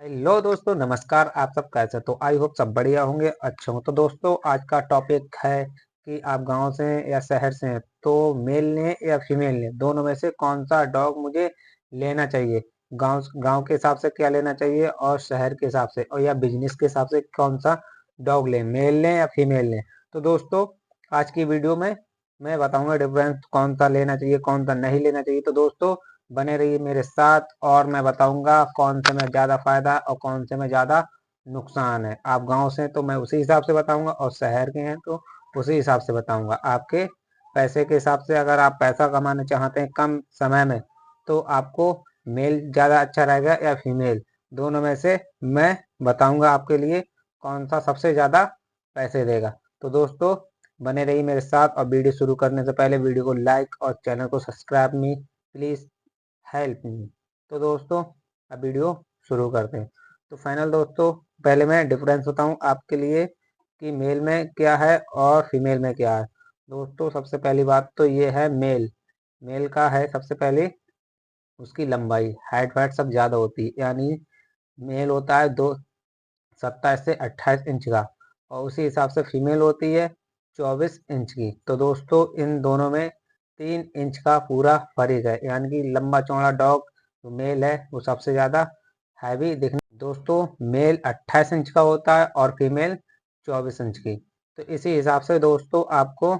Hello दोस्तों, नमस्कार। आप सब कैसे? तो आई होप सब बढ़िया होंगे, अच्छे हों। तो दोस्तों, आज का टॉपिक है कि आप गांव से हैं या शहर से हैं, तो मेल लें या फीमेल लें, दोनों में से कौन सा डॉग मुझे लेना चाहिए। गांव गांव के हिसाब से क्या लेना चाहिए और शहर के हिसाब से और या बिजनेस के हिसाब से कौन सा डॉग लें, मेल लें या फीमेल लें। तो दोस्तों, आज की वीडियो में मैं बताऊंगा डिफरेंस, कौन सा लेना चाहिए कौन सा नहीं लेना चाहिए। तो दोस्तों, बने रहिए मेरे साथ और मैं बताऊंगा कौन से में ज़्यादा फायदा और कौन से में ज़्यादा नुकसान है। आप गांव से हैं तो मैं उसी हिसाब से बताऊंगा और शहर के हैं तो उसी हिसाब से बताऊंगा। आपके पैसे के हिसाब से, अगर आप पैसा कमाना चाहते हैं कम समय में, तो आपको मेल ज़्यादा अच्छा रहेगा या फीमेल, दोनों में से मैं बताऊंगा आपके लिए कौन सा सबसे ज़्यादा पैसे देगा। तो दोस्तों, बने रहिए मेरे साथ और वीडियो शुरू करने से पहले वीडियो को लाइक और चैनल को subscribe me please help me. तो दोस्तों, अब वीडियो शुरू करते हैं। तो फाइनल दोस्तों, पहले मैं डिफरेंस बताऊं आपके लिए कि मेल में क्या है और फीमेल में क्या है। दोस्तों, सबसे पहली बात तो ये है मेल। मेल का है सबसे पहले उसकी लंबाई, हाइट वाइट सब ज़्यादा होती है, यानी मेल होता है दो 27 से 28 इंच का और उसी हिसाब से फीमेल होती है 24 इंच की। तो दोस्तों, इन दोनों में 3 इंच का पूरा फर्क है, यानी कि लंबा चौड़ा डॉग जो मेल है वो सबसे ज़्यादा हैवी दिखने। दोस्तों, मेल 28 इंच का होता है और फीमेल 24 इंच की। तो इसी हिसाब से दोस्तों आपको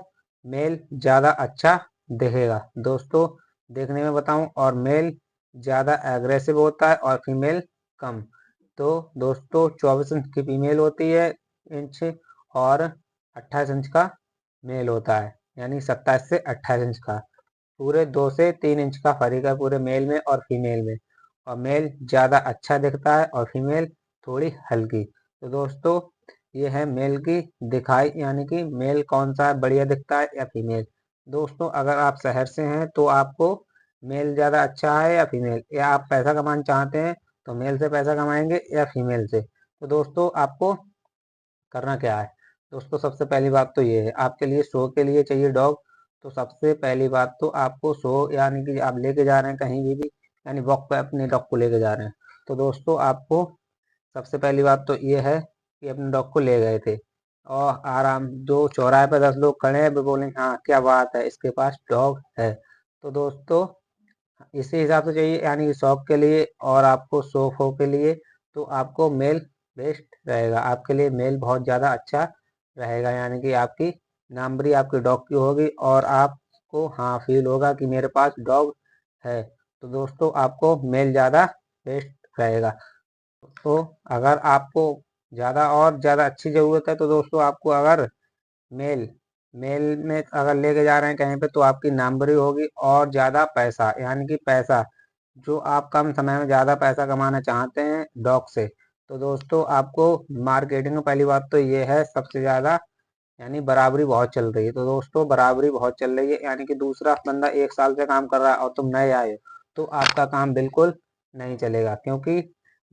मेल ज़्यादा अच्छा दिखेगा। दोस्तों, देखने में बताऊं, और मेल ज़्यादा एग्रेसिव होता है और फीमेल कम। तो दोस्तों, 24 इंच की फीमेल होती है इंच और 28 इंच का मेल होता है, यानी 27 से 28 इंच का। पूरे 2 से 3 इंच का फर्क है पूरे मेल में और फीमेल में। और मेल ज़्यादा अच्छा दिखता है और फीमेल थोड़ी हल्की। तो दोस्तों, ये है मेल की दिखाई, यानी कि मेल कौन सा बढ़िया दिखता है या फीमेल। दोस्तों, अगर आप शहर से हैं तो आपको मेल ज़्यादा अच्छा है या फीमेल, या आप पैसा कमाना चाहते हैं तो मेल से पैसा कमाएंगे या फीमेल से। तो दोस्तों, आपको करना क्या है। दोस्तों, सबसे पहली बात तो ये है, आपके लिए शो के लिए चाहिए डॉग। तो सबसे पहली बात तो आपको शो, यानी कि आप लेके जा रहे हैं कहीं भी, यानी वॉक पे अपने डॉग को लेके जा रहे हैं। तो दोस्तों, आपको सबसे पहली बात तो ये है कि अपने डॉग को ले गए थे और आराम जो चौराहे पे 10 लोग खड़े हैं वो बोलेंगे हाँ क्या बात है, इसके पास डॉग है। तो दोस्तों, इसी हिसाब से चाहिए, यानी कि शौक के लिए और आपको शौक हो के लिए, तो आपको मेल बेस्ट रहेगा। आपके लिए मेल बहुत ज़्यादा अच्छा रहेगा, यानी कि आपकी नामवरी आपके डॉग की होगी और आपको हाँ फील होगा कि मेरे पास डॉग है। तो दोस्तों, आपको मेल ज़्यादा बेस्ट रहेगा। तो अगर आपको ज़्यादा और ज़्यादा अच्छी ज़रूरत है तो दोस्तों, आपको अगर मेल मेल में अगर लेके जा रहे हैं कहीं पे, तो आपकी नामवरी होगी और ज़्यादा पैसा, यानी कि पैसा जो आप कम समय में ज़्यादा पैसा कमाना चाहते हैं डॉग से। तो दोस्तों, आपको मार्केटिंग में पहली बात तो ये है सबसे ज़्यादा, यानी बराबरी बहुत चल रही है। तो दोस्तों, बराबरी बहुत चल रही है, यानी कि दूसरा बंदा 1 साल से काम कर रहा है और तुम नए आए हो, तो आपका काम बिल्कुल नहीं चलेगा, क्योंकि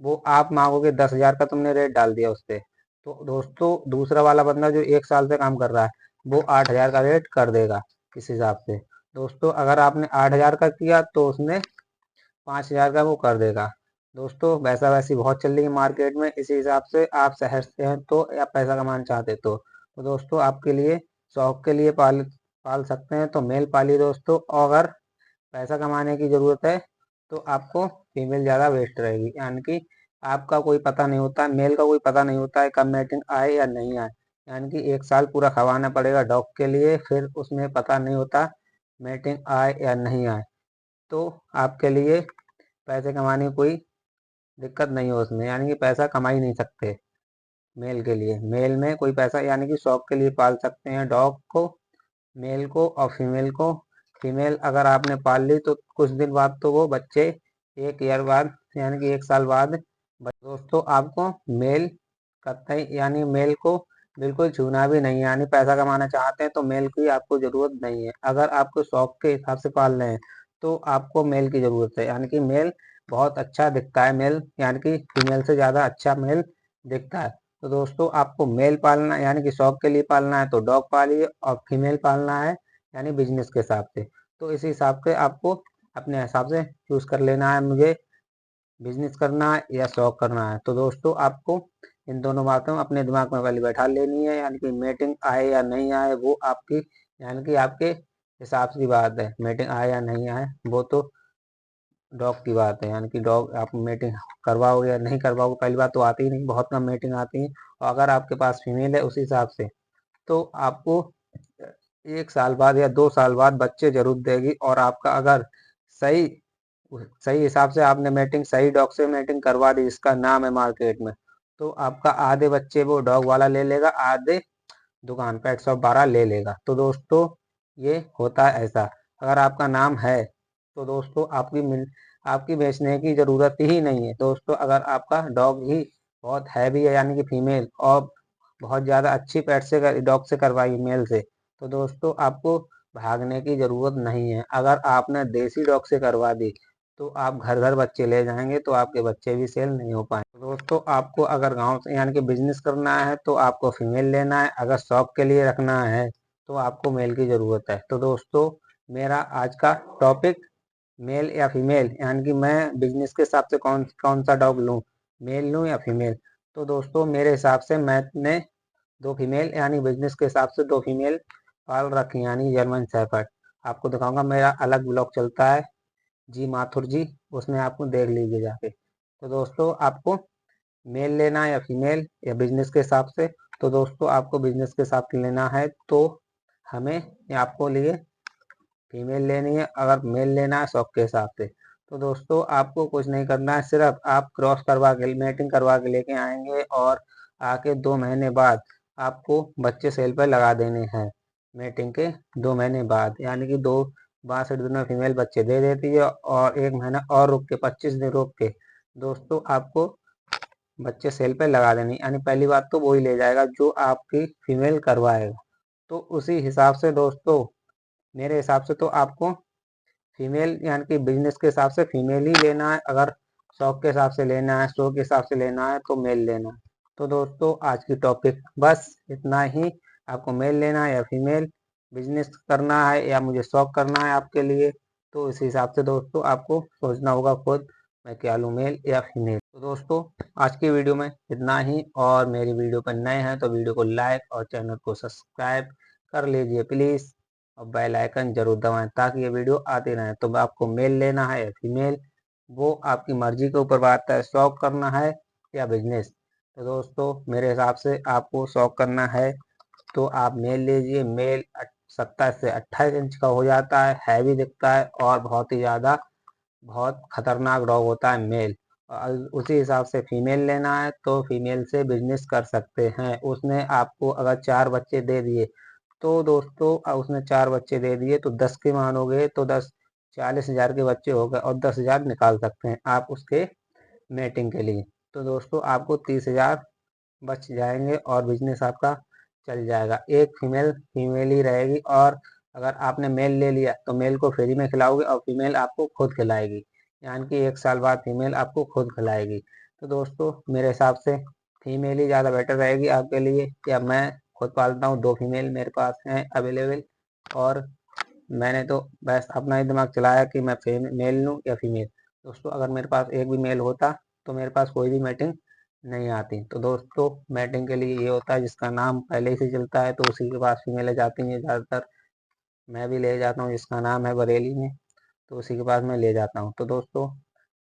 वो आप मांगोगे 10,000 का, तुमने रेट डाल दिया उस पे। तो दोस्तों, दूसरा वाला बंदा जो 1 साल से काम कर रहा है वो 8,000 का रेट कर देगा इस हिसाब से। दोस्तों, अगर आपने 8,000 का किया तो उसने 5,000 का वो कर देगा। दोस्तों, वैसा वैसी बहुत चल रही है मार्केट में। इसी हिसाब से आप शहर से हैं तो या पैसा कमाना चाहते तो दोस्तों, आपके लिए शौक के लिए पाल पाल सकते हैं तो मेल पालिए दोस्तों। और अगर पैसा कमाने की ज़रूरत है तो आपको फीमेल ज़्यादा बेस्ट रहेगी, यानी कि आपका कोई पता नहीं होता, मेल का कोई पता नहीं होता है कब मैटिंग आए या नहीं आए। यानी कि 1 साल पूरा खवाना पड़ेगा डॉग के लिए, फिर उसमें पता नहीं होता मैटिंग आए या नहीं आए। तो आपके लिए पैसे कमाने की कोई दिक्कत नहीं हो उसमें, यानी कि पैसा कमा ही नहीं सकते। मेल के लिए मेल में कोई पैसा, यानी कि शौक के लिए पाल सकते हैं डॉग को, मेल को और फीमेल को। फीमेल अगर आपने पाल ली तो कुछ दिन बाद तो वो बच्चे 1 ईयर बाद, यानी कि 1 साल बाद दोस्तों, आपको मेल कतई, यानी मेल को बिल्कुल छूना भी नहीं है। यानी पैसा कमाना चाहते हैं तो मेल की आपको ज़रूरत नहीं है। अगर आपको शौक के हिसाब से पाल रहे हैं तो आपको मेल की ज़रूरत है, यानी कि मेल बहुत अच्छा दिखता है। मेल यानी कि फीमेल से ज़्यादा अच्छा मेल दिखता है। तो दोस्तों, आपको मेल पालना यानी कि शौक के लिए पालना है तो डॉग पालिए, और फीमेल पालना है यानी बिजनेस के हिसाब से तो इस हिसाब से आपको अपने हिसाब से चूज कर लेना है। मुझे बिजनेस करना है या शौक करना है। तो दोस्तों आपको इन दोनों बातों अपने दिमाग में पहले बैठा लेनी है, यानी कि मीटिंग आए या नहीं आए वो आपकी, यानी कि आपके हिसाब की बात है। मीटिंग आए या नहीं आए वो तो डॉग की बात है, यानी कि डॉग आप मीटिंग करवाओगे या नहीं करवाओगे, पहली बात तो आती ही नहीं, बहुत कम मीटिंग आती है। और अगर आपके पास फीमेल है उस हिसाब से तो आपको 1 साल बाद या 2 साल बाद बच्चे जरूर देगी। और आपका अगर सही सही हिसाब से आपने मीटिंग सही डॉग से मीटिंग करवा दी जिसका नाम है मार्केट में, तो आपका आधे बच्चे वो डॉग वाला ले लेगा, आधे दुकान पेट शॉप वाला ले लेगा। तो दोस्तों ये होता है ऐसा। अगर आपका नाम है तो दोस्तों आपकी बेचने की जरूरत ही नहीं है। दोस्तों अगर आपका डॉग ही बहुत हैवी है, यानी कि फीमेल, और बहुत ज़्यादा अच्छी पेट से डॉग से करवाई मेल से, तो दोस्तों आपको भागने की ज़रूरत नहीं है। अगर आपने देसी डॉग से करवा दी तो आप घर घर बच्चे ले जाएंगे तो आपके बच्चे भी सेल नहीं हो पाएंगे। तो दोस्तों आपको अगर गांव से यानी कि बिजनेस करना है तो आपको फीमेल लेना है, अगर शौक के लिए रखना है तो आपको मेल की ज़रूरत है। तो दोस्तों मेरा आज का टॉपिक मेल या फीमेल, यानी कि मैं बिजनेस के हिसाब से कौन कौन सा डॉग लूँ, मेल लूँ या फीमेल। तो दोस्तों मेरे हिसाब से मैंने 2 फीमेल, यानी बिजनेस के हिसाब से 2 फीमेल पाल रखी, यानी जर्मन शेफर्ड। आपको दिखाऊंगा, मेरा अलग ब्लॉग चलता है जी माथुर जी, उसमें आपको देख लीजिए जाके। तो दोस्तों आपको मेल लेना है या फीमेल या बिजनेस के हिसाब से, तो दोस्तों आपको बिजनेस के हिसाब से लेना है तो हमें या आपको लिए फीमेल लेनी है। अगर मेल लेना है शौक के हिसाब से तो दोस्तों आपको कुछ नहीं करना है, सिर्फ आप क्रॉस करवा के मीटिंग करवा के लेके आएंगे और आके 2 महीने बाद आपको बच्चे सेल पर लगा देने हैं। मीटिंग के 2 महीने बाद, यानी कि 62 दिन में फीमेल बच्चे दे देती है और 1 महीना और रुक के 25 दिन रुक के दोस्तों आपको बच्चे सेल पे लगा देनी। यानी पहली बात तो वही ले जाएगा जो आपकी फीमेल करवाएगा। तो उसी हिसाब से दोस्तों मेरे हिसाब से तो आपको फीमेल, यानी कि बिजनेस के हिसाब से फीमेल ही लेना है। अगर शौक के हिसाब से लेना है, शौक के हिसाब से लेना है तो मेल लेना है। तो दोस्तों आज की टॉपिक बस इतना ही। आपको मेल लेना है या फीमेल, बिजनेस करना है या मुझे शौक करना है आपके लिए, तो इस हिसाब से दोस्तों आपको सोचना होगा खुद, मैं क्या लूँ, मेल या फीमेल। तो दोस्तों आज की वीडियो में इतना ही, और मेरी वीडियो पर नए हैं तो वीडियो को लाइक और चैनल को सब्सक्राइब कर लीजिए प्लीज़, और बेल आइकन जरूर दबाएं ताकि ये वीडियो आती रहे। तो आपको मेल लेना है या फीमेल वो आपकी मर्जी के ऊपर बात है, शौक करना है या बिजनेस। तो दोस्तों मेरे हिसाब से आपको शौक करना है तो आप मेल लीजिए। मेल 27 से 28 इंच का हो जाता है, हैवी दिखता है और बहुत ही ज़्यादा बहुत खतरनाक डॉग होता है मेल। और उसी हिसाब से फीमेल लेना है तो फीमेल से बिजनेस कर सकते हैं। उसने आपको अगर 4 बच्चे दे दिए तो दोस्तों उसने 4 बच्चे दे दिए तो 10 के मानोगे तो 10 40,000 के बच्चे हो गए और 10,000 निकाल सकते हैं आप उसके मेटिंग के लिए। तो दोस्तों आपको 30,000 बच जाएंगे और बिजनेस आपका चल जाएगा। एक फीमेल ही रहेगी, और अगर आपने मेल ले लिया तो मेल को फ्री में खिलाओगे और फीमेल आपको खुद खिलाएगी, यानी कि 1 साल बाद फीमेल आपको खुद खिलाएगी। तो दोस्तों मेरे हिसाब से फीमेल ही ज़्यादा बेटर रहेगी आपके लिए। या मैं खुद पालता हूँ, 2 फीमेल मेरे पास हैं अवेलेबल, और मैंने तो बस अपना ही दिमाग चलाया कि मैं मेल लूँ या फीमेल। दोस्तों अगर मेरे पास एक भी मेल होता तो मेरे पास कोई भी मीटिंग नहीं आती। तो दोस्तों मीटिंग के लिए ये होता है जिसका नाम पहले ही से चलता है तो उसी के पास फीमेलें जाती हैं ज़्यादातर। मैं भी ले जाता हूँ जिसका नाम है बरेली में, तो उसी के पास मैं ले जाता हूँ। तो दोस्तों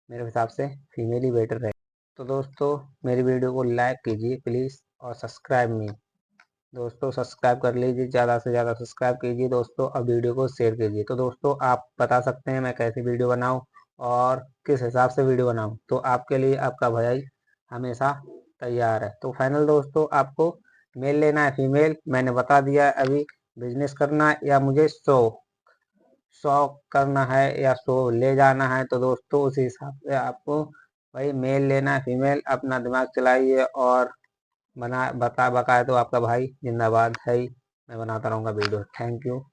मेरे हिसाब से फीमेल ही बेटर है। तो दोस्तों मेरी वीडियो को लाइक कीजिए प्लीज़ और सब्सक्राइब मी। दोस्तों सब्सक्राइब कर लीजिए, ज़्यादा से ज़्यादा सब्सक्राइब कीजिए दोस्तों, और वीडियो को शेयर कीजिए। तो दोस्तों आप बता सकते हैं मैं कैसी वीडियो बनाऊं और किस हिसाब से वीडियो बनाऊं, तो आपके लिए आपका भाई हमेशा तैयार है। तो फाइनल दोस्तों आपको मेल लेना है फीमेल मैंने बता दिया है अभी, बिजनेस करना है या मुझे शौक करना है या शो ले जाना है, तो दोस्तों उस हिसाब से आपको भाई मेल लेना है फीमेल, अपना दिमाग चलाइए और बना बता बकाए तो आपका भाई जिंदाबाद है ही, मैं बनाता रहूँगा वीडियो। Thank you.